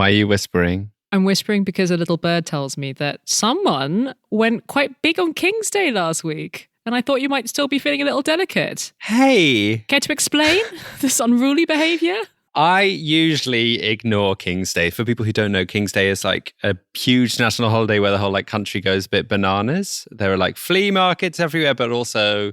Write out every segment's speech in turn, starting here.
Why are you whispering? I'm whispering because a little bird tells me that someone went quite big on King's Day last week. And I thought you might still be feeling a little delicate. Hey! Care to explain this unruly behaviour? I usually ignore King's Day. For people who don't know, King's Day is like a huge national holiday where the whole country goes a bit bananas. There are flea markets everywhere, but also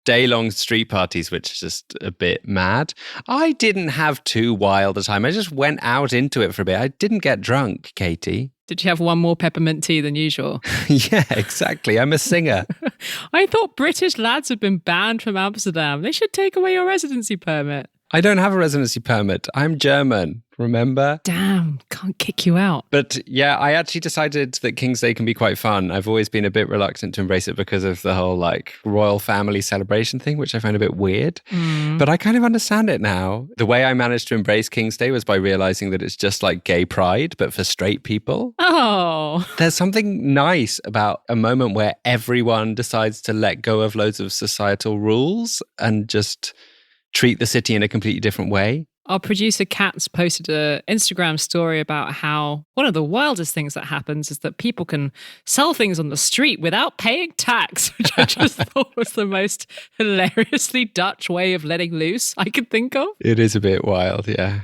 day-long street parties, which is just a bit mad. I didn't have too wild a time. I just went out into it for a bit. I didn't get drunk, Katy. Did you have one more peppermint tea than usual? Yeah, exactly. I'm a singer. I thought British lads had been banned from Amsterdam. They should take away your residency permit. I don't have a residency permit. I'm German, remember? Damn, can't kick you out. But yeah, I actually decided that King's Day can be quite fun. I've always been a bit reluctant to embrace it because of the whole royal family celebration thing, which I find a bit weird. But I kind of understand it now. The way I managed to embrace King's Day was by realizing that it's just like gay pride, but for straight people. Oh. There's something nice about a moment where everyone decides to let go of loads of societal rules and just treat the city in a completely different way. Our producer Kat's posted an Instagram story about how one of the wildest things that happens is that people can sell things on the street without paying tax, which I just thought was the most hilariously Dutch way of letting loose I could think of. It is a bit wild, yeah.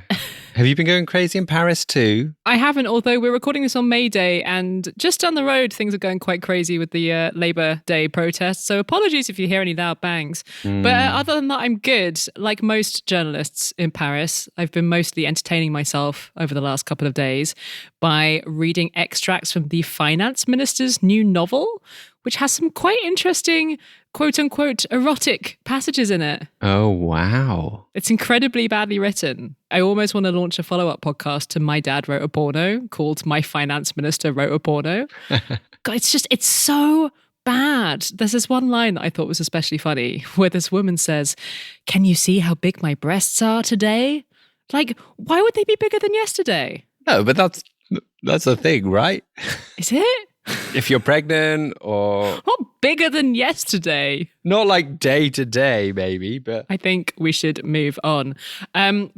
Have you been going crazy in Paris too? I haven't, although we're recording this on May Day, and just down the road, things are going quite crazy with the Labour Day protests. So apologies if you hear any loud bangs. But other than that, I'm good. Like most journalists in Paris, I've been mostly entertaining myself over the last couple of days by reading extracts from the finance minister's new novel, which has some quite interesting, quote-unquote, erotic passages in it. Oh, wow. It's incredibly badly written. I almost want to launch a follow-up podcast to My Dad Wrote a Porno called My Finance Minister Wrote a Porno. God, it's so bad. There's this one line that I thought was especially funny where this woman says, "Can you see how big my breasts are today?" Why would they be bigger than yesterday? No, but that's a thing, right? Is it? If you're pregnant or... What bigger than yesterday? Not like day to day, maybe, but... I think we should move on.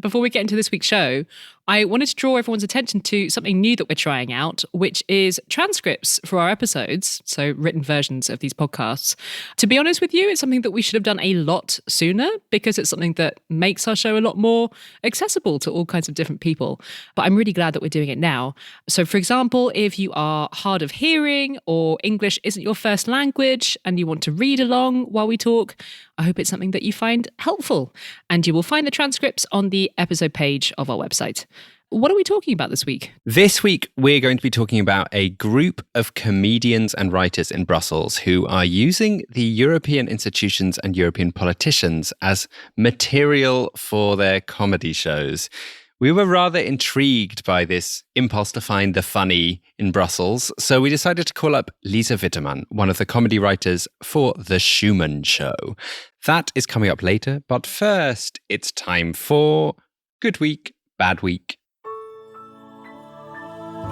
Before we get into this week's show, I wanted to draw everyone's attention to something new that we're trying out, which is transcripts for our episodes, so written versions of these podcasts. To be honest with you, it's something that we should have done a lot sooner because it's something that makes our show a lot more accessible to all kinds of different people. But I'm really glad that we're doing it now. So, for example, if you are hard of hearing or English isn't your first language and you want to read along while we talk, I hope it's something that you find helpful. And you will find the transcripts on the episode page of our website. What are we talking about this week? This week, we're going to be talking about a group of comedians and writers in Brussels who are using the European institutions and European politicians as material for their comedy shows. We were rather intrigued by this impulse to find the funny in Brussels, so we decided to call up Lise Witteman, one of the comedy writers for The Schuman Show. That is coming up later, but first, it's time for Good Week, Bad Week.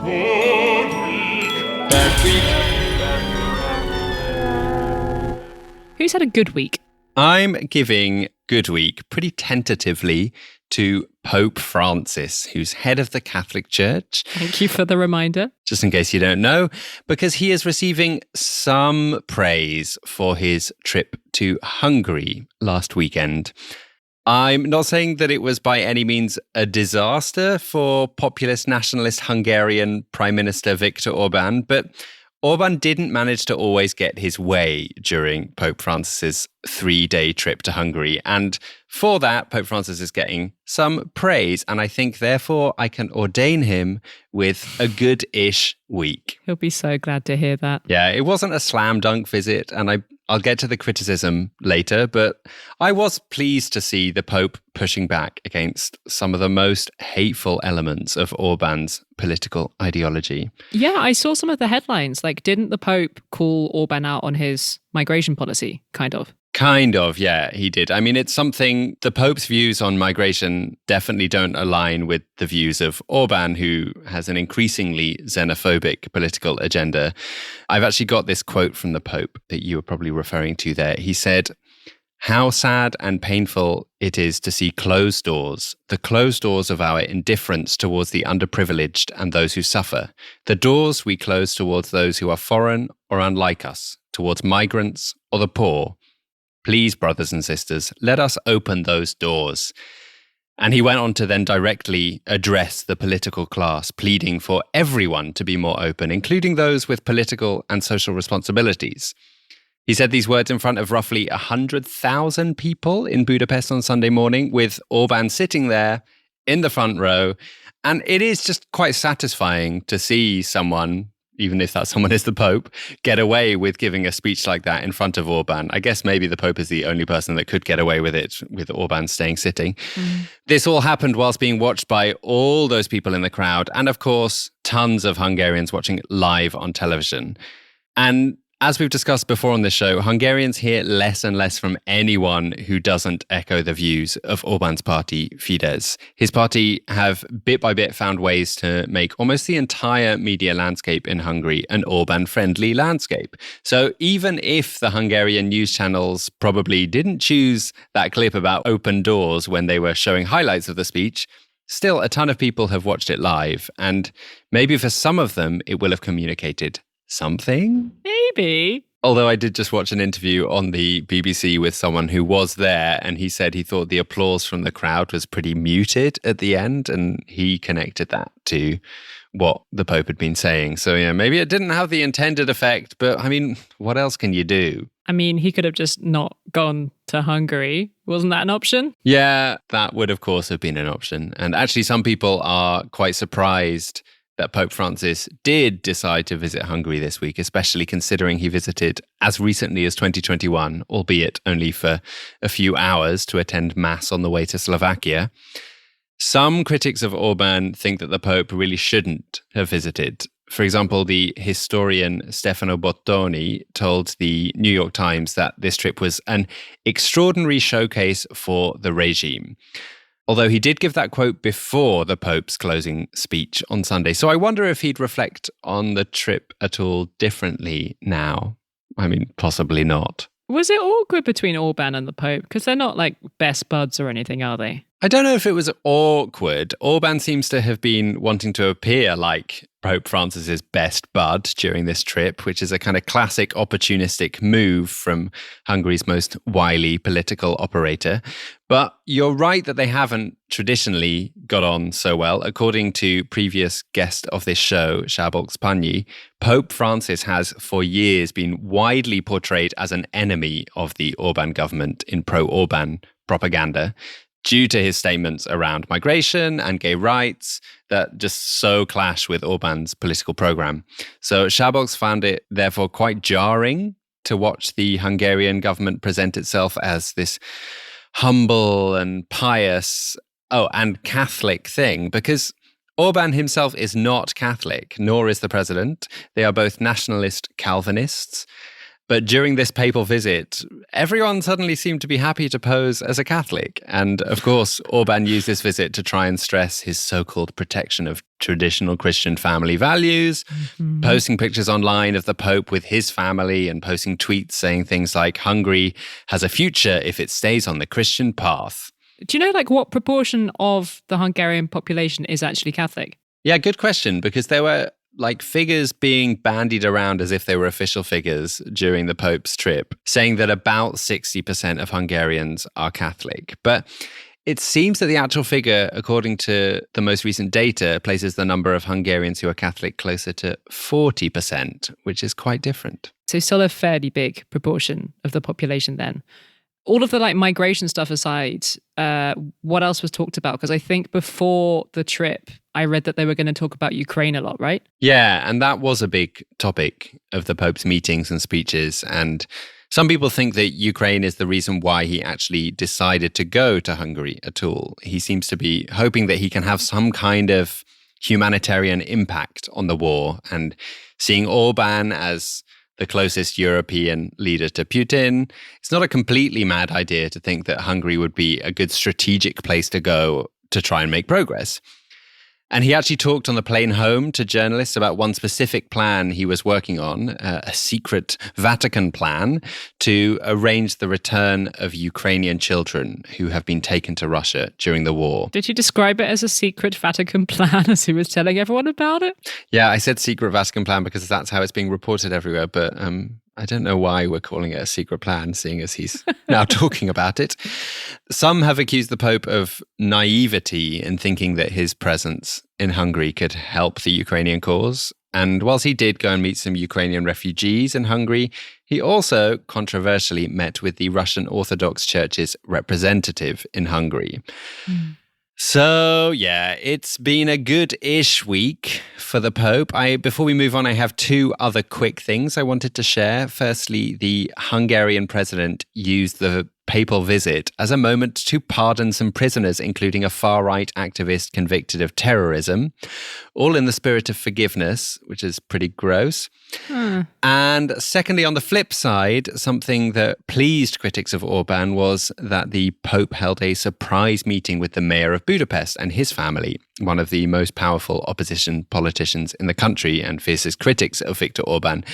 Good week, bad week. Who's had a good week? I'm giving Good Week pretty tentatively to Pope Francis, who's head of the Catholic Church. Thank you for the reminder. Just in case you don't know, because he is receiving some praise for his trip to Hungary last weekend. I'm not saying that it was by any means a disaster for populist nationalist Hungarian Prime Minister Viktor Orbán, but Orbán didn't manage to always get his way during Pope Francis's 3-day trip to Hungary. And for that, Pope Francis is getting some praise. And I think, therefore, I can ordain him with a good-ish week. He'll be so glad to hear that. Yeah, it wasn't a slam dunk visit. And I'll get to the criticism later. But I was pleased to see the Pope pushing back against some of the most hateful elements of Orbán's political ideology. Yeah, I saw some of the headlines. Didn't the Pope call Orbán out on his migration policy, kind of? Kind of, yeah, he did. I mean, it's something, the Pope's views on migration definitely don't align with the views of Orbán, who has an increasingly xenophobic political agenda. I've actually got this quote from the Pope that you were probably referring to there. He said, How sad and painful it is to see closed doors, the closed doors of our indifference towards the underprivileged and those who suffer, the doors we close towards those who are foreign or unlike us, towards migrants or the poor. Please, brothers and sisters, let us open those doors. And he went on to then directly address the political class, pleading for everyone to be more open, including those with political and social responsibilities. He said these words in front of roughly 100,000 people in Budapest on Sunday morning, with Orbán sitting there in the front row. And it is just quite satisfying to see someone, even if that someone is the Pope, get away with giving a speech like that in front of Orbán. I guess maybe the Pope is the only person that could get away with it, with Orbán staying sitting. This all happened whilst being watched by all those people in the crowd, and of course, tons of Hungarians watching it live on television. And as we've discussed before on this show, Hungarians hear less and less from anyone who doesn't echo the views of Orbán's party, Fidesz. His party have bit by bit found ways to make almost the entire media landscape in Hungary an Orbán-friendly landscape. So even if the Hungarian news channels probably didn't choose that clip about open doors when they were showing highlights of the speech, still a ton of people have watched it live. And maybe for some of them, it will have communicated something? Maybe. Although I did just watch an interview on the BBC with someone who was there, and he said he thought the applause from the crowd was pretty muted at the end, and he connected that to what the Pope had been saying. So, yeah, maybe it didn't have the intended effect, but I mean, what else can you do? I mean, he could have just not gone to Hungary. Wasn't that an option? Yeah, that would, of course, have been an option. And actually, some people are quite surprised that Pope Francis did decide to visit Hungary this week, especially considering he visited as recently as 2021, albeit only for a few hours to attend Mass on the way to Slovakia. Some critics of Orbán think that the Pope really shouldn't have visited. For example, the historian Stefano Bottoni told the New York Times that this trip was an extraordinary showcase for the regime. Although he did give that quote before the Pope's closing speech on Sunday. So I wonder if he'd reflect on the trip at all differently now. I mean, possibly not. Was it awkward between Orbán and the Pope? Because they're not like best buds or anything, are they? I don't know if it was awkward. Orbán seems to have been wanting to appear like Pope Francis's best bud during this trip, which is a kind of classic opportunistic move from Hungary's most wily political operator. But you're right that they haven't traditionally got on so well. According to previous guest of this show, Szabolcs Panyi, Pope Francis has for years been widely portrayed as an enemy of the Orbán government in pro-Orbán propaganda, due to his statements around migration and gay rights that just so clash with Orbán's political program. So Szabolcs found it therefore quite jarring to watch the Hungarian government present itself as this humble and pious, and Catholic thing, because Orbán himself is not Catholic, nor is the president. They are both nationalist Calvinists. But during this papal visit, everyone suddenly seemed to be happy to pose as a Catholic. And of course, Orbán used this visit to try and stress his so-called protection of traditional Christian family values, posting pictures online of the Pope with his family and posting tweets saying things like, Hungary has a future if it stays on the Christian path. Do you know like what proportion of the Hungarian population is actually Catholic? Yeah, good question, because there were like figures being bandied around as if they were official figures during the Pope's trip, saying that about 60% of Hungarians are Catholic. But it seems that the actual figure, according to the most recent data, places the number of Hungarians who are Catholic closer to 40%, which is quite different. So still a fairly big proportion of the population then. All of the like migration stuff aside, what else was talked about? Because I think before the trip, I read that they were going to talk about Ukraine a lot, right? Yeah, and that was a big topic of the Pope's meetings and speeches. And some people think that Ukraine is the reason why he actually decided to go to Hungary at all. He seems to be hoping that he can have some kind of humanitarian impact on the war, and seeing Orbán as the closest European leader to Putin, it's not a completely mad idea to think that Hungary would be a good strategic place to go to try and make progress. And he actually talked on the plane home to journalists about one specific plan he was working on, a secret Vatican plan to arrange the return of Ukrainian children who have been taken to Russia during the war. Did you describe it as a secret Vatican plan as he was telling everyone about it? Yeah, I said secret Vatican plan because that's how it's being reported everywhere, but I don't know why we're calling it a secret plan, seeing as he's now talking about it. Some have accused the Pope of naivety in thinking that his presence in Hungary could help the Ukrainian cause. And whilst he did go and meet some Ukrainian refugees in Hungary, he also controversially met with the Russian Orthodox Church's representative in Hungary. So, yeah, it's been a good-ish week for the Pope. Before we move on, I have two other quick things I wanted to share. Firstly, the Hungarian president used the papal visit as a moment to pardon some prisoners, including a far-right activist convicted of terrorism, all in the spirit of forgiveness, which is pretty gross. And secondly, on the flip side, something that pleased critics of Orbán was that the Pope held a surprise meeting with the mayor of Budapest and his family, one of the most powerful opposition politicians in the country and fiercest critics of Viktor Orbán.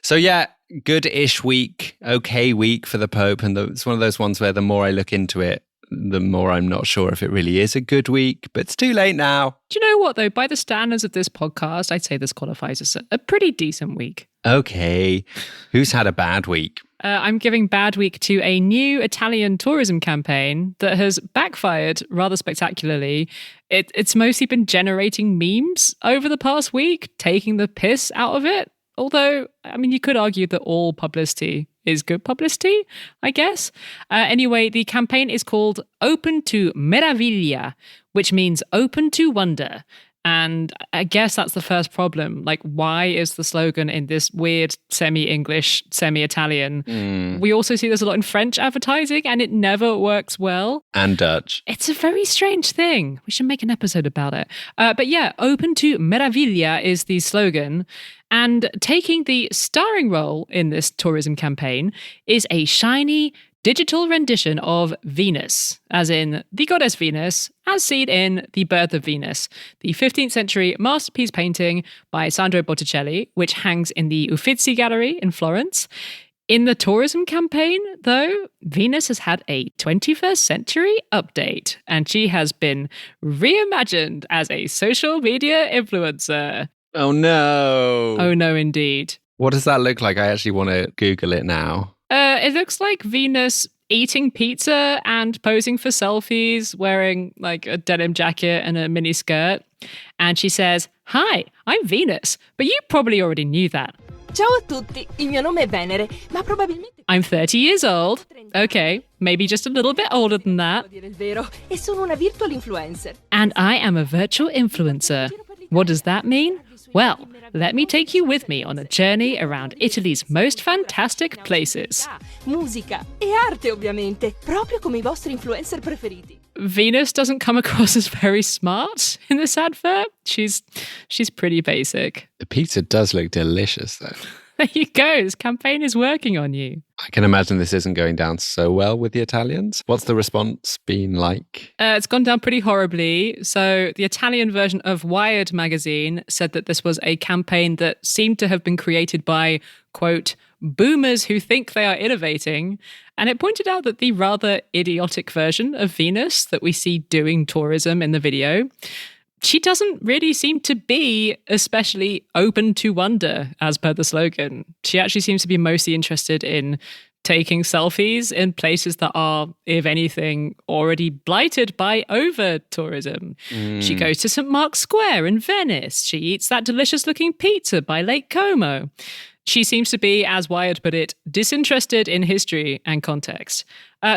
So yeah, good-ish week, okay week for the Pope. And it's one of those ones where the more I look into it, the more I'm not sure if it really is a good week, but it's too late now. Do you know what, though? By the standards of this podcast, I'd say this qualifies as a pretty decent week. Okay. Who's had a bad week? I'm giving bad week to a new Italian tourism campaign that has backfired rather spectacularly. It's mostly been generating memes over the past week, taking the piss out of it. Although, I mean, you could argue that all publicity is good publicity, I guess. Anyway, the campaign is called Open to Meraviglia, which means open to wonder. And I guess that's the first problem. Like, why is the slogan in this weird semi-English, semi-Italian? We also see there's a lot in French advertising, and it never works well. And Dutch. It's a very strange thing. We should make an episode about it. But yeah, Open to Meraviglia is the slogan. And taking the starring role in this tourism campaign is a shiny digital rendition of Venus, as in the goddess Venus, as seen in The Birth of Venus, the 15th century masterpiece painting by Sandro Botticelli, which hangs in the Uffizi Gallery in Florence. In the tourism campaign, though, Venus has had a 21st century update, and she has been reimagined as a social media influencer. Oh no. Oh no, indeed. What does that look like? I actually want to Google it now. It looks like Venus eating pizza and posing for selfies, wearing like a denim jacket and a mini skirt. And she says, "Hi, I'm Venus, but you probably already knew that. Ciao a tutti, il mio nome è Venere, ma probabilmente... I'm 30 years old. Okay, maybe just a little bit older than that. Devo dire il vero, e sono una virtual influencer. And I am a virtual influencer. What does that mean? Well, let me take you with me on a journey around Italy's most fantastic places." Musica e arte, ovviamente, proprio come I vostri influencer preferiti. Venus doesn't come across as very smart in this advert. She's pretty basic. The pizza does look delicious, though. There you go. This campaign is working on you. I can imagine this isn't going down so well with the Italians. What's the response been like? It's gone down pretty horribly. So the Italian version of Wired magazine said that this was a campaign that seemed to have been created by, quote, boomers who think they are innovating. And it pointed out that the rather idiotic version of Venus that we see doing tourism in the video, she doesn't really seem to be especially open to wonder, as per the slogan. She actually seems to be mostly interested in taking selfies in places that are, if anything, already blighted by over-tourism. She goes to St. Mark's Square in Venice. She eats that delicious-looking pizza by Lake Como. She seems to be, as Wired put it, disinterested in history and context.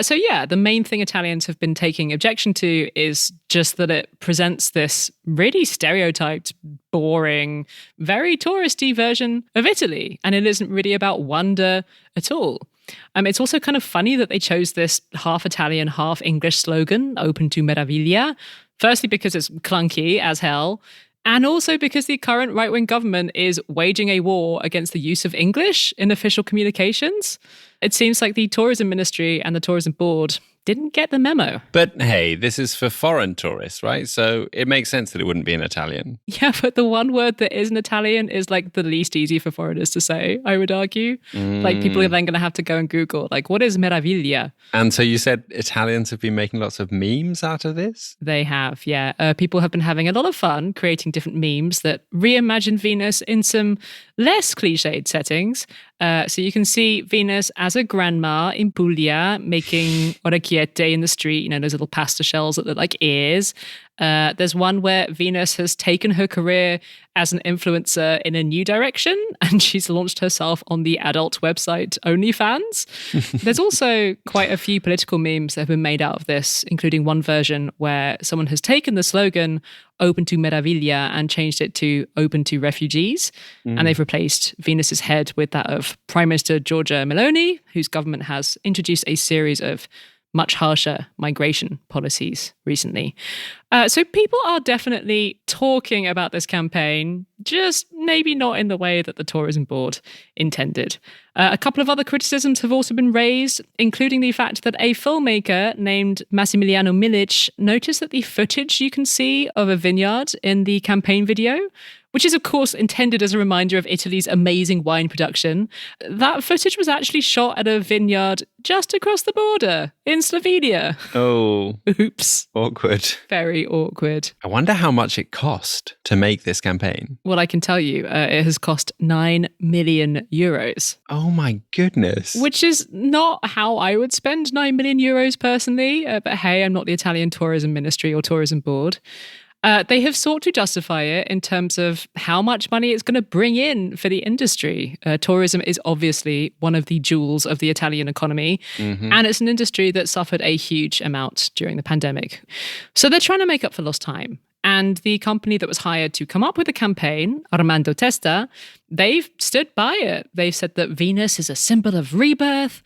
So yeah, the main thing Italians have been taking objection to is just that it presents this really stereotyped, boring, very touristy version of Italy. And it isn't really about wonder at all. It's also kind of funny that they chose this half Italian, half English slogan, Open to Meraviglia. Firstly, because it's clunky as hell. And also because the current right-wing government is waging a war against the use of English in official communications. It seems like the tourism ministry and the tourism board didn't get the memo. But hey, this is for foreign tourists, right? So it makes sense that it wouldn't be in Italian. Yeah, but the one word that is in Italian is like the least easy for foreigners to say, I would argue. Like people are then going to have to go and Google, like, what is meraviglia? And so you said Italians have been making lots of memes out of this? They have, yeah. People have been having a lot of fun creating different memes that reimagine Venus in some less cliched settings. So you can see Venus as a grandma in Puglia making orecchiette in the street, those little pasta shells that look like ears. There's one where Venus has taken her career as an influencer in a new direction, and she's launched herself on the adult website OnlyFans. There's also quite a few political memes that have been made out of this, including one version where someone has taken the slogan "Open to Meraviglia" and changed it to "Open to Refugees." And they've replaced Venus's head with that of Prime Minister Giorgia Meloni, whose government has introduced a series of much harsher migration policies recently. So people are definitely talking about this campaign, just maybe not in the way that the tourism board intended. A couple of other criticisms have also been raised, including the fact that a filmmaker named Massimiliano Milic noticed that the footage you can see of a vineyard in the campaign video, which is, of course, intended as a reminder of Italy's amazing wine production, that footage was actually shot at a vineyard just across the border in Slovenia. Oh. Oops. Awkward. Very awkward. I wonder how much it cost to make this campaign. Well, I can tell you, it has cost 9 million euros. Oh my goodness. Which is not how I would spend 9 million euros personally. But hey, I'm not the Italian Tourism Ministry or Tourism Board. They have sought to justify it in terms of how much money it's going to bring in for the industry. Tourism is obviously one of the jewels of the Italian economy, and it's an industry that suffered a huge amount during the pandemic. So they're trying to make up for lost time. And the company that was hired to come up with the campaign, Armando Testa, they've stood by it. They've said that Venus is a symbol of rebirth.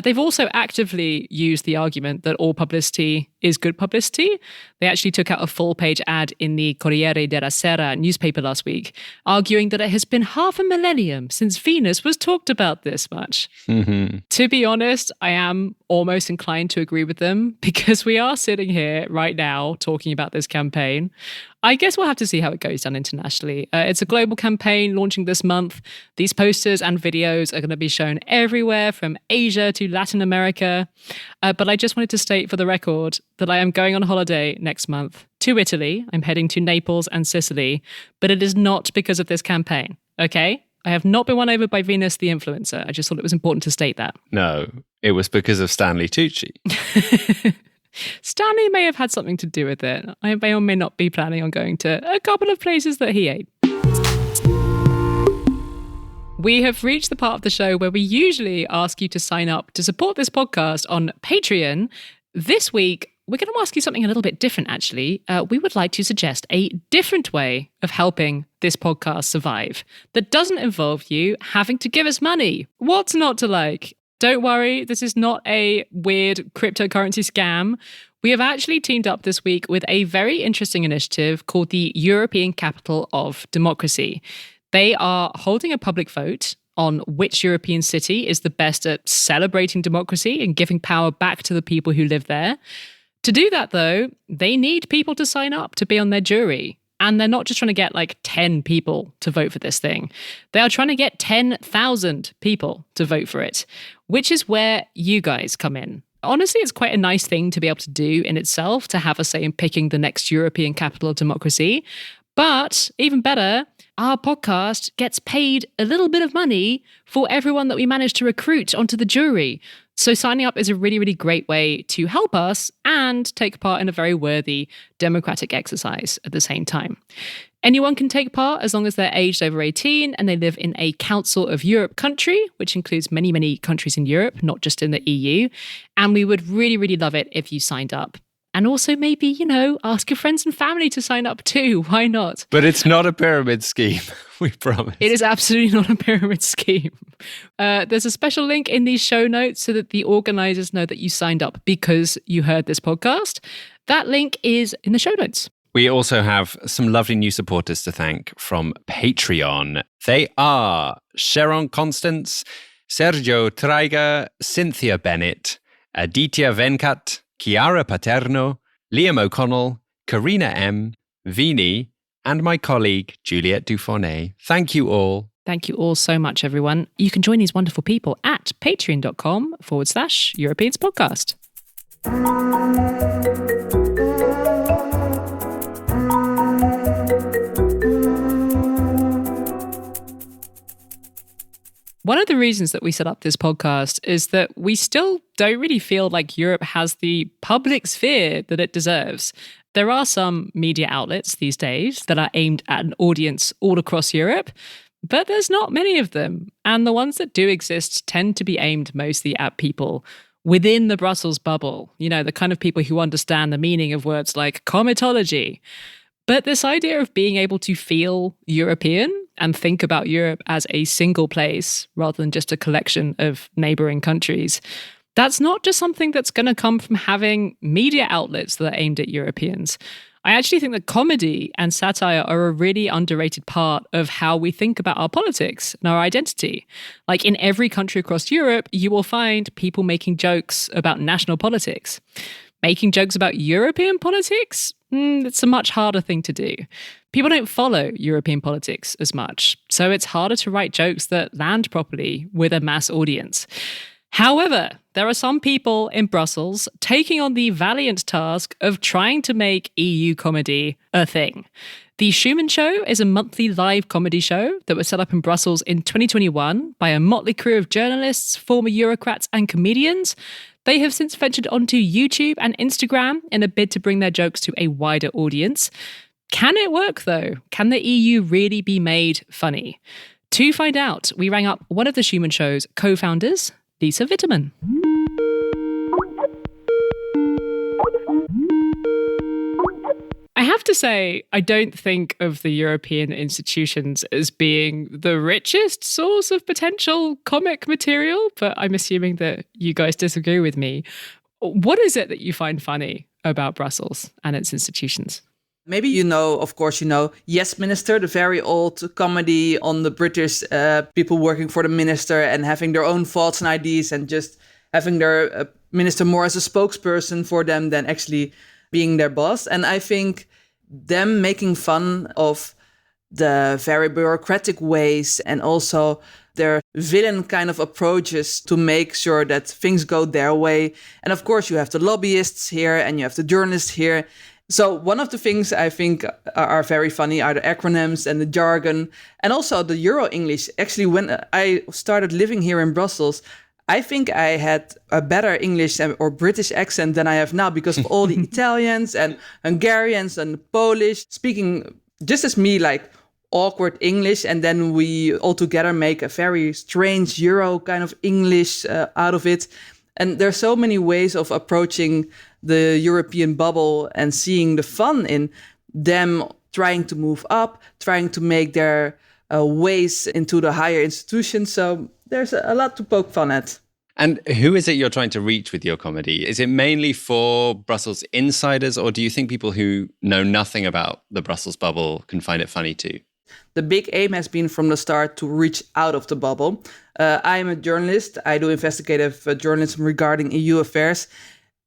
They've also actively used the argument that all publicity is good publicity. They actually took out a full-page ad in the Corriere della Sera newspaper last week, arguing that it has been half a millennium since Venus was talked about this much. To be honest, I am almost inclined to agree with them, because we are sitting here right now talking about this campaign. I guess we'll have to see how it goes down internationally. It's a global campaign launching this month. These posters and videos are going to be shown everywhere from Asia to Latin America. But I just wanted to state for the record that I am going on holiday next month to Italy. I'm heading to Naples and Sicily, but it is not because of this campaign, okay? I have not been won over by Venus the influencer. I just thought it was important to state that. No, it was because of Stanley Tucci. Stanley may have had something to do with it. I may or may not be planning on going to a couple of places that he ate. We have reached the part of the show where we usually ask you to sign up to support this podcast on Patreon. This week, we're going to ask you something a little bit different, actually. We would like to suggest a different way of helping this podcast survive that doesn't involve you having to give us money. What's not to like? Don't worry, this is not a weird cryptocurrency scam. We have actually teamed up this week with a very interesting initiative called the European Capital of Democracy. They are holding a public vote on which European city is the best at celebrating democracy and giving power back to the people who live there. To do that, though, they need people to sign up to be on their jury. And they're not just trying to get like 10 people to vote for this thing. They are trying to get 10,000 people to vote for it, which is where you guys come in. Honestly, it's quite a nice thing to be able to do in itself, to have a say in picking the next European capital of democracy. But even better, our podcast gets paid a little bit of money for everyone that we manage to recruit onto the jury. So signing up is a really, really great way to help us and take part in a very worthy democratic exercise at the same time. Anyone can take part as long as they're aged over 18 and they live in a Council of Europe country, which includes many, many countries in Europe, not just in the EU. And we would really, really love it if you signed up. And also maybe, ask your friends and family to sign up too. Why not? But it's not a pyramid scheme, we promise. It is absolutely not a pyramid scheme. There's a special link in these show notes so that the organisers know that you signed up because you heard this podcast. That link is in the show notes. We also have some lovely new supporters to thank from Patreon. They are Sharon Constance, Sergio Traiger, Cynthia Bennett, Aditya Venkat, Chiara Paterno, Liam O'Connell, Karina M, Vini, and my colleague, Juliette Dufournet. Thank you all. Thank you all so much, everyone. You can join these wonderful people at patreon.com/Europeans podcast. One of the reasons that we set up this podcast is that we still don't really feel like Europe has the public sphere that it deserves. There are some media outlets these days that are aimed at an audience all across Europe, but there's not many of them. And the ones that do exist tend to be aimed mostly at people within the Brussels bubble, you know, the kind of people who understand the meaning of words like comitology. But this idea of being able to feel European and think about Europe as a single place rather than just a collection of neighboring countries, that's not just something that's going to come from having media outlets that are aimed at Europeans. I actually think that comedy and satire are a really underrated part of how we think about our politics and our identity. Like in every country across Europe, you will find people making jokes about national politics. Making jokes about European politics? It's a much harder thing to do. People don't follow European politics as much, so it's harder to write jokes that land properly with a mass audience. However, there are some people in Brussels taking on the valiant task of trying to make EU comedy a thing. The Schuman Show is a monthly live comedy show that was set up in Brussels in 2021 by a motley crew of journalists, former Eurocrats, and comedians. They have since ventured onto YouTube and Instagram in a bid to bring their jokes to a wider audience. Can it work, though? Can the EU really be made funny? To find out, we rang up one of the Schuman Show's co-founders, Lise Witteman. I have to say, I don't think of the European institutions as being the richest source of potential comic material, but I'm assuming that you guys disagree with me. What is it that you find funny about Brussels and its institutions? Maybe you know, of course, you know, Yes Minister, the very old comedy on the British people working for the minister and having their own thoughts and ideas and just having their minister more as a spokesperson for them than actually being their boss. And I think them making fun of the very bureaucratic ways and also their villain kind of approaches to make sure that things go their way. And of course, you have the lobbyists here and you have the journalists here. So one of the things I think are very funny are the acronyms and the jargon and also the Euro English. Actually, when I started living here in Brussels, I think I had a better English or British accent than I have now because of all the Italians and Hungarians and Polish speaking just as me, like awkward English. And then we all together make a very strange Euro kind of English out of it. And there's so many ways of approaching the European bubble and seeing the fun in them trying to move up, trying to make their ways into the higher institutions. So there's a lot to poke fun at. And who is it you're trying to reach with your comedy? Is it mainly for Brussels insiders, or do you think people who know nothing about the Brussels bubble can find it funny too? The big aim has been from the start to reach out of the bubble. I'm a journalist. I do investigative journalism regarding EU affairs.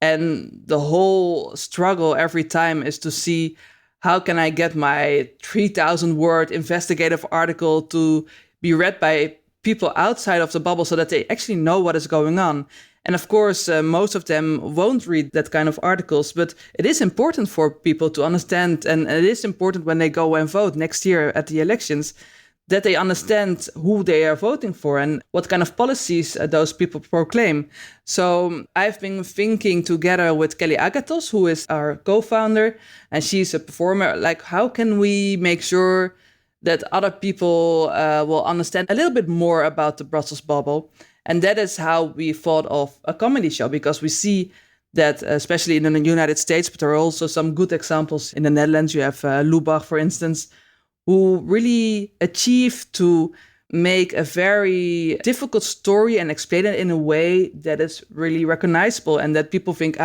And the whole struggle every time is to see how can I get my 3,000 word investigative article to be read by people outside of the bubble so that they actually know what is going on. And of course, most of them won't read that kind of articles, but it is important for people to understand. And it is important when they go and vote next year at the elections, that they understand who they are voting for and what kind of policies those people proclaim. So I've been thinking together with Kelly Agathos, who is our co-founder, and she's a performer, like how can we make sure that other people will understand a little bit more about the Brussels bubble. And that is how we thought of a comedy show, because we see that, especially in the United States, but there are also some good examples in the Netherlands. You have Lubach, for instance, who really achieved to make a very difficult story and explain it in a way that is really recognizable and that people think,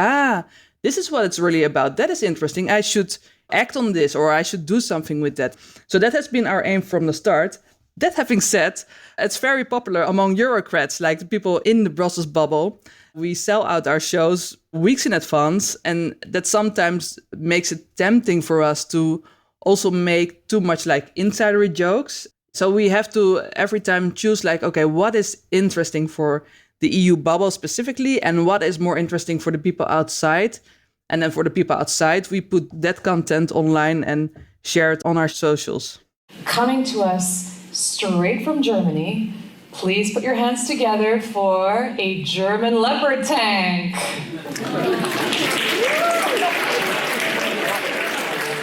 this is what it's really about. That is interesting. I should act on this or I should do something with that. So that has been our aim from the start. That having said, it's very popular among Eurocrats, like the people in the Brussels bubble. We sell out our shows weeks in advance, and that sometimes makes it tempting for us to also make too much like insidery jokes. So we have to every time choose like, okay, what is interesting for the EU bubble specifically, and what is more interesting for the people outside? And then for the people outside, we put that content online and share it on our socials. Coming to us straight from Germany, please put your hands together for a German leopard tank.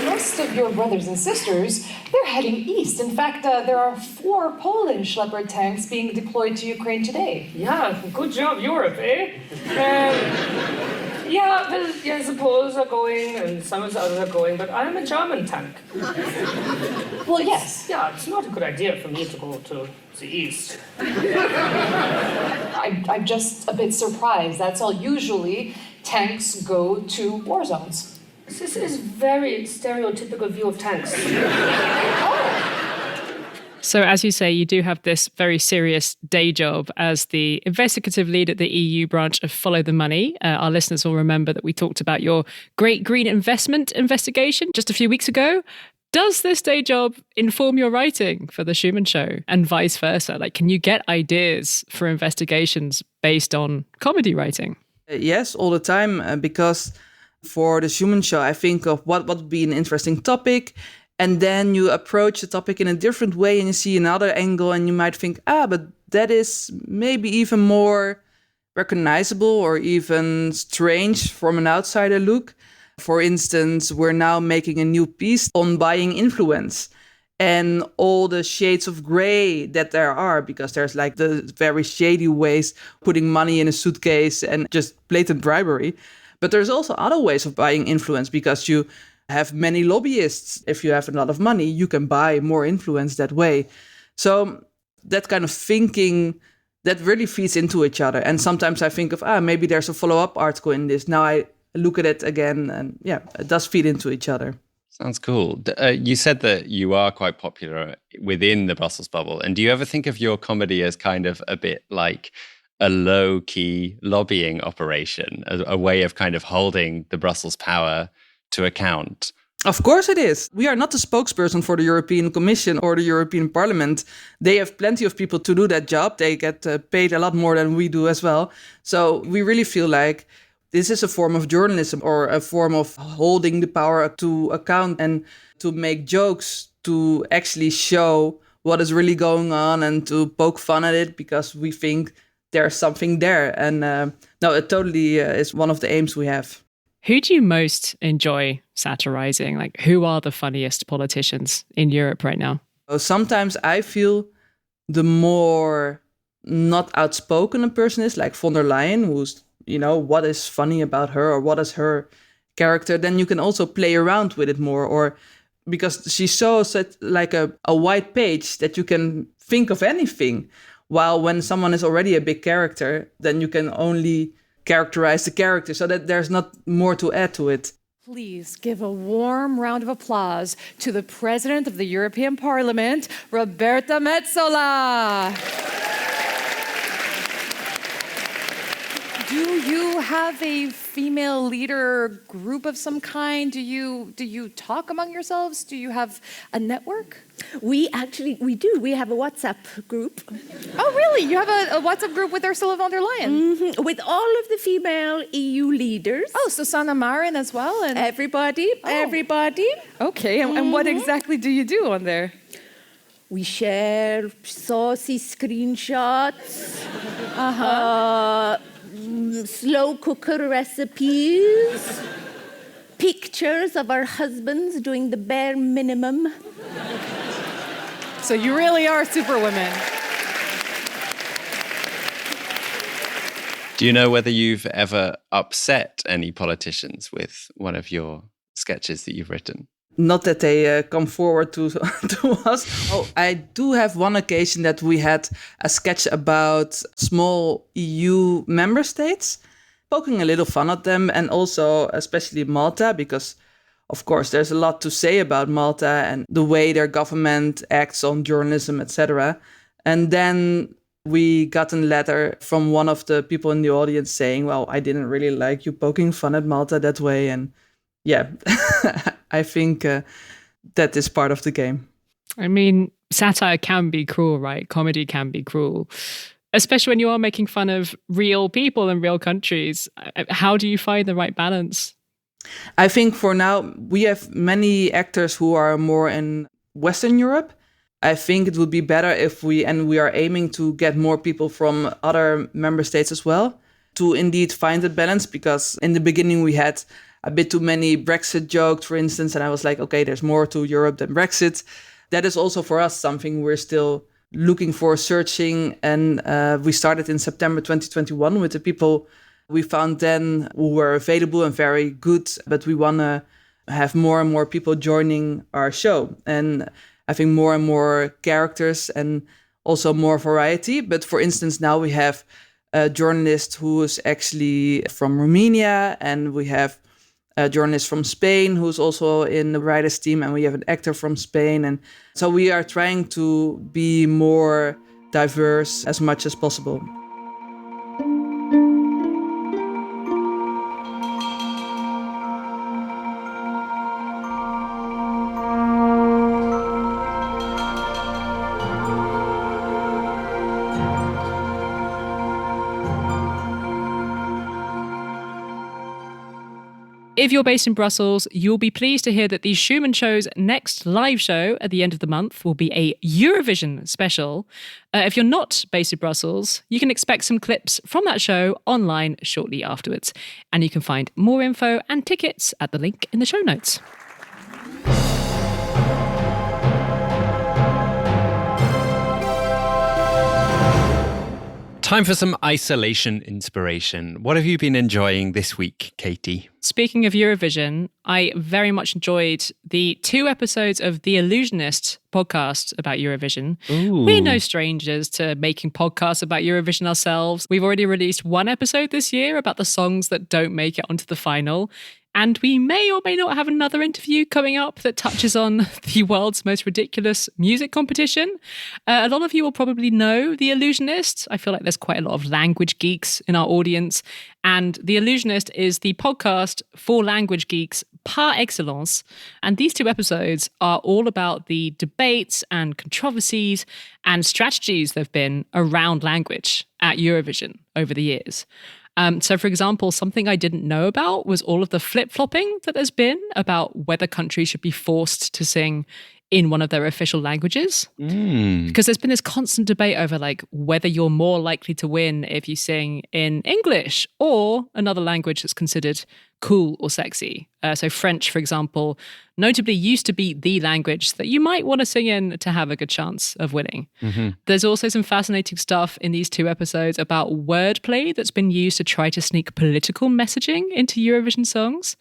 Most of your brothers and sisters, they're heading east. In fact, there are 4 Polish leopard tanks being deployed to Ukraine today. Yeah, good job, Europe, eh? Yeah, well, I suppose are going, and some of the others are going, but I'm a German tank. Well, yes. Yeah, it's not a good idea for me to go to the east. I'm just a bit surprised. That's all. Usually, tanks go to war zones. This is very stereotypical view of tanks. So, as you say, you do have this very serious day job as the investigative lead at the EU branch of Follow the Money. Our listeners will remember that we talked about your Great Green Investment investigation just a few weeks ago. Does this day job inform your writing for the Schuman Show and vice versa? Like, can you get ideas for investigations based on comedy writing? Yes, all the time, because for the Schuman Show, I think of what would be an interesting topic. And then you approach the topic in a different way and you see another angle and you might think, but that is maybe even more recognizable or even strange from an outsider look. For instance, we're now making a new piece on buying influence and all the shades of gray that there are, because there's like the very shady ways, putting money in a suitcase and just blatant bribery. But there's also other ways of buying influence, because you have many lobbyists. If you have a lot of money, you can buy more influence that way. So that kind of thinking, that really feeds into each other. And sometimes I think of, maybe there's a follow-up article in this. Now I look at it again and it does feed into each other. Sounds cool. You said that you are quite popular within the Brussels bubble. And do you ever think of your comedy as kind of a bit like a low-key lobbying operation, a way of kind of holding the Brussels power to account? Of course it is. We are not the spokesperson for the European Commission or the European Parliament. They have plenty of people to do that job. They get paid a lot more than we do as well. So we really feel like this is a form of journalism or a form of holding the power to account and to make jokes, to actually show what is really going on and to poke fun at it because we think there's something there. And no, it totally is one of the aims we have. Who do you most enjoy satirizing? Like, who are the funniest politicians in Europe right now? Sometimes I feel the more not outspoken a person is, like von der Leyen, who's, what is funny about her or what is her character, then you can also play around with it more. Or because she's so set like a white page that you can think of anything. While when someone is already a big character, then you can only characterize the character so that there's not more to add to it. Please give a warm round of applause to the President of the European Parliament, Roberta Metsola. Do you have a female leader group of some kind? Do you talk among yourselves? Do you have a network? We do. We have a WhatsApp group. Oh, really? You have a WhatsApp group with Ursula von der Leyen? Mm-hmm. With all of the female EU leaders. Oh, so Sanna Marin as well? And everybody. Okay, and what exactly do you do on there? We share saucy screenshots. Slow cooker recipes. Pictures of our husbands doing the bare minimum. So you really are superwomen. Do you know whether you've ever upset any politicians with one of your sketches that you've written? Not that they come forward to us. Oh, I do have one occasion that we had a sketch about small EU member states, poking a little fun at them, and also especially Malta, because of course, there's a lot to say about Malta and the way their government acts on journalism, etc. And then we got a letter from one of the people in the audience saying, well, I didn't really like you poking fun at Malta that way. And yeah, I think that is part of the game. I mean, satire can be cruel, right? Comedy can be cruel, especially when you are making fun of real people in real countries. How do you find the right balance? I think for now, we have many actors who are more in Western Europe. I think it would be better if we are aiming to get more people from other member states as well, to indeed find a balance, because in the beginning we had a bit too many Brexit jokes, for instance, and I was like, okay, there's more to Europe than Brexit. That is also for us something we're still looking for, searching, and we started in September 2021 with the people we found then who were available and very good, but we want to have more and more people joining our show. And I think more and more characters and also more variety. But for instance, now we have a journalist who is actually from Romania, and we have a journalist from Spain who's also in the writers' team, and we have an actor from Spain. And so we are trying to be more diverse as much as possible. If you're based in Brussels, you'll be pleased to hear that the Schuman Show's next live show at the end of the month will be a Eurovision special. If you're not based in Brussels, you can expect some clips from that show online shortly afterwards. And you can find more info and tickets at the link in the show notes. Time for some isolation inspiration. What have you been enjoying this week, Katy? Speaking of Eurovision, I very much enjoyed the 2 episodes of The Illusionist podcast about Eurovision. Ooh. We're no strangers to making podcasts about Eurovision ourselves. We've already released 1 episode this year about the songs that don't make it onto the final. And we may or may not have another interview coming up that touches on the world's most ridiculous music competition. A lot of you will probably know The Illusionist. I feel like there's quite a lot of language geeks in our audience. And The Illusionist is the podcast for language geeks par excellence. And these 2 episodes are all about the debates and controversies and strategies that have been around language at Eurovision over the years. So, for example, something I didn't know about was all of the flip-flopping that there's been about whether countries should be forced to sing in one of their official languages. Because there's been this constant debate over like whether you're more likely to win if you sing in English or another language that's considered cool or sexy. So French, for example, notably used to be the language that you might want to sing in to have a good chance of winning. Mm-hmm. There's also some fascinating stuff in these 2 episodes about wordplay that's been used to try to sneak political messaging into Eurovision songs.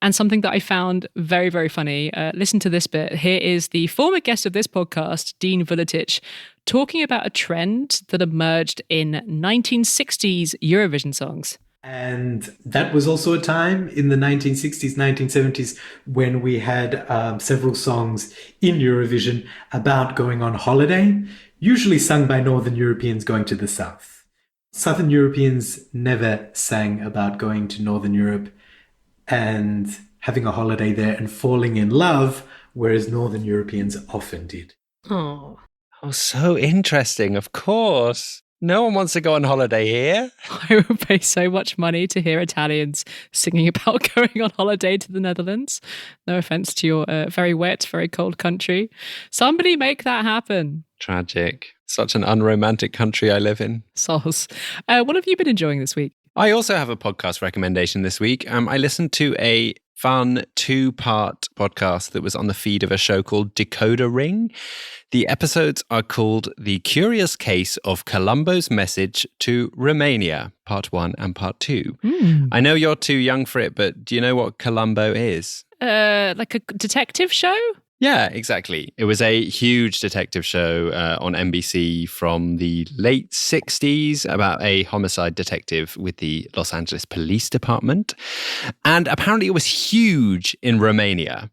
And something that I found very, very funny. Listen to this bit. Here is the former guest of this podcast, Dean Vuletic, talking about a trend that emerged in 1960s Eurovision songs. And that was also a time in the 1960s, 1970s, when we had several songs in Eurovision about going on holiday, usually sung by Northern Europeans going to the South. Southern Europeans never sang about going to Northern Europe and having a holiday there and falling in love, whereas Northern Europeans often did. Oh, so interesting. Of course. No one wants to go on holiday here. I would pay so much money to hear Italians singing about going on holiday to the Netherlands. No offense to your very wet, very cold country. Somebody make that happen. Tragic. Such an unromantic country I live in. Soz. What have you been enjoying this week? I also have a podcast recommendation this week. I listened to a fun 2-part podcast that was on the feed of a show called Decoder Ring. The episodes are called The Curious Case of Colombo's Message to Romania, Part 1 and Part 2. I know you're too young for it, but do you know what Colombo is? Like a detective show? Yeah, exactly. It was a huge detective show on NBC from the late 60s about a homicide detective with the Los Angeles Police Department. And apparently it was huge in Romania.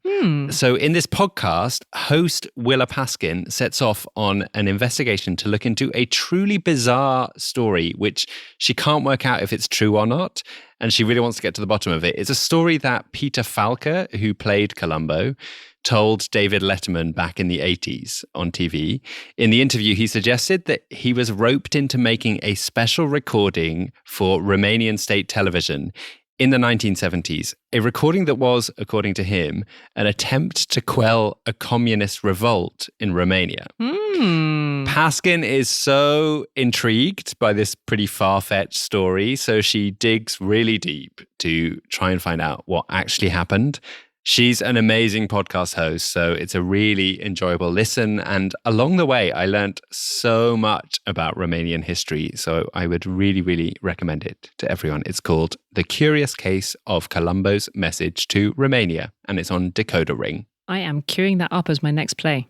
So in this podcast, host Willa Paskin sets off on an investigation to look into a truly bizarre story, which she can't work out if it's true or not. And she really wants to get to the bottom of it. It's a story that Peter Falker, who played Columbo, told David Letterman back in the 80s on TV. In the interview, he suggested that he was roped into making a special recording for Romanian state television in the 1970s, a recording that was, according to him, an attempt to quell a communist revolt in Romania. Paskin is so intrigued by this pretty far-fetched story, so she digs really deep to try and find out what actually happened. She's an amazing podcast host, so it's a really enjoyable listen. And along the way, I learned so much about Romanian history, so I would really, really recommend it to everyone. It's called The Curious Case of Columbo's Message to Romania, and it's on Decoder Ring. I am queuing that up as my next play.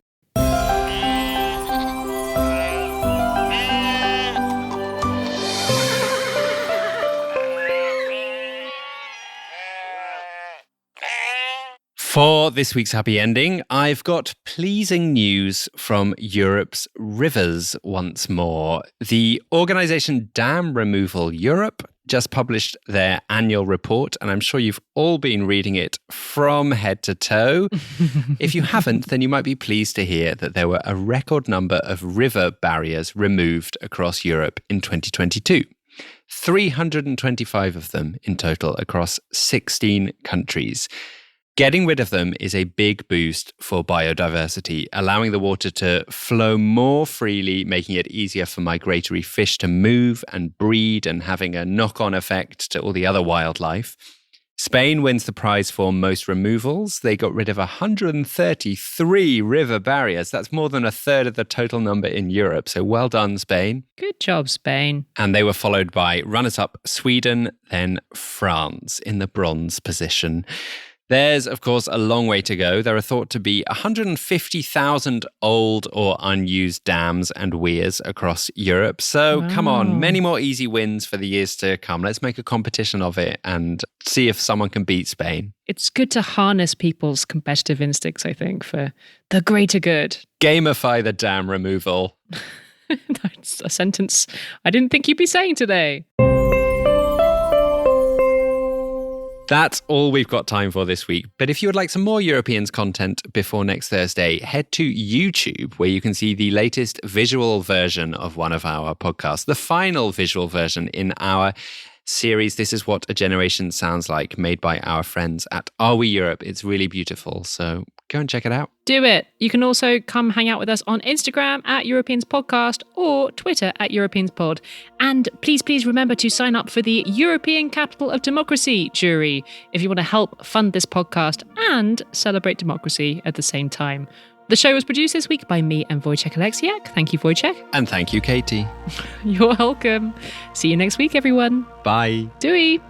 For this week's happy ending, I've got pleasing news from Europe's rivers once more. The organisation Dam Removal Europe just published their annual report, and I'm sure you've all been reading it from head to toe. If you haven't, then you might be pleased to hear that there were a record number of river barriers removed across Europe in 2022. 325 of them in total across 16 countries. Getting rid of them is a big boost for biodiversity, allowing the water to flow more freely, making it easier for migratory fish to move and breed and having a knock-on effect to all the other wildlife. Spain wins the prize for most removals. They got rid of 133 river barriers. That's more than a third of the total number in Europe. So well done, Spain. Good job, Spain. And they were followed by runners-up Sweden, then France in the bronze position. There's, of course, a long way to go. There are thought to be 150,000 old or unused dams and weirs across Europe. So come on, many more easy wins for the years to come. Let's make a competition of it and see if someone can beat Spain. It's good to harness people's competitive instincts, I think, for the greater good. Gamify the dam removal. That's a sentence I didn't think you'd be saying today. That's all we've got time for this week. But if you would like some more Europeans content before next Thursday, head to YouTube, where you can see the latest visual version of one of our podcasts, the final visual version in our series, This Is What a Generation Sounds Like, made by our friends at Are We Europe. It's really beautiful, so go and check it out. Do it. You can also come hang out with us on Instagram at Europeans Podcast or Twitter at Europeans Pod. And please remember to sign up for the European Capital of Democracy jury if you want to help fund this podcast and celebrate democracy at the same time. The show was produced this week by me and Wojciech Oleksiak. Thank you, Wojciech. And thank you, Katy. You're welcome. See you next week, everyone. Bye. Doei.